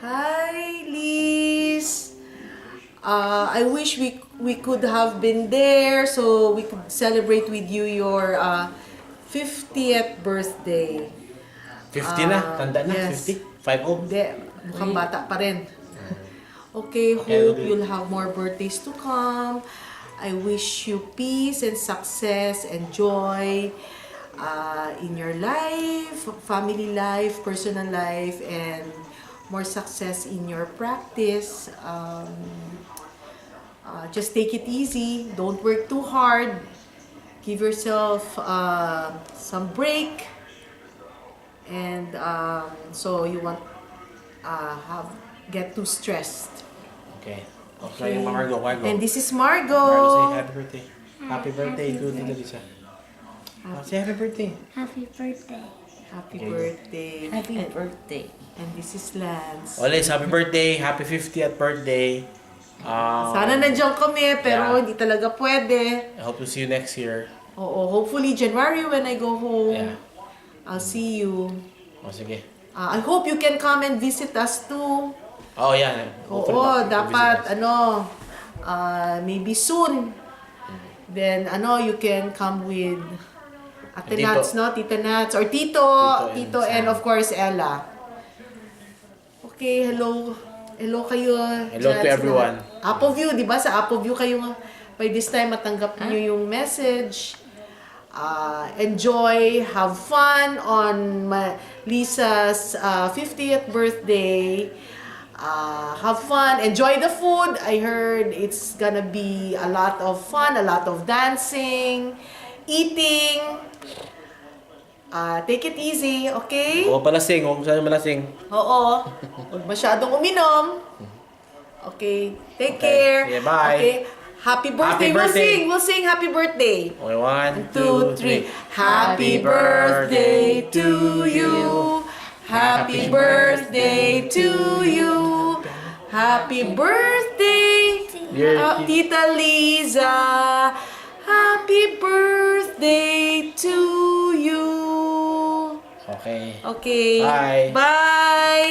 Hi, Liz. I wish we could have been there so we could celebrate with you your 50th birthday. 50 na? Tanda na? Yes. 50? 5-0? Hindi, mukhang bata pa rin. Okay, Okay, hope okay. you'll have more birthdays to come. I wish you peace and success and joy in your life, family life, personal life, and more success in your practice. Just take it easy. Don't work too hard. Give yourself some break. And so you won't get too stressed. Okay. Okay, yung Margo. And this is Margo, Margo. say happy birthday. Happy birthday to Tita Lisa. Say happy birthday. Happy birthday. Happy Okay. birthday. Happy and, birthday. and this is Lance. Olis, happy birthday. Happy 50th birthday. Sana nandiyan kami, pero Yeah. hindi talaga pwede. I hope to see you next year. Oo, hopefully January when I go home, Yeah. I'll see you. O, sige. I hope you can come and visit us too. Oh, yan. Hopefully Oo, back to dapat, business. maybe soon. Then, you can come with Ate Tito. Nats, no? Tita Nats, or Tito, Tito and and of course, Ella. Okay, hello. Hello kayo. Hello to everyone. Apoview, di ba? Sa Apoview kayo, by this time, matanggap niyo yung message. Enjoy, have fun on Lisa's 50th birthday. Have fun, enjoy the food. I heard it's gonna be a lot of fun, a lot of dancing, eating. Take it easy, okay? Huwag palasing. Huwag masyadong malasing. Oo. Huwag masyadong uminom. Okay. Take Okay. care. Yeah, bye. Okay. Happy birthday. Happy birthday. We'll sing happy birthday. Okay, 1, 2, 3. Happy birthday to you. Happy birthday to you. Happy birthday, Dear Tita Liza. Happy birthday to you. Okay. Okay. Bye. Bye.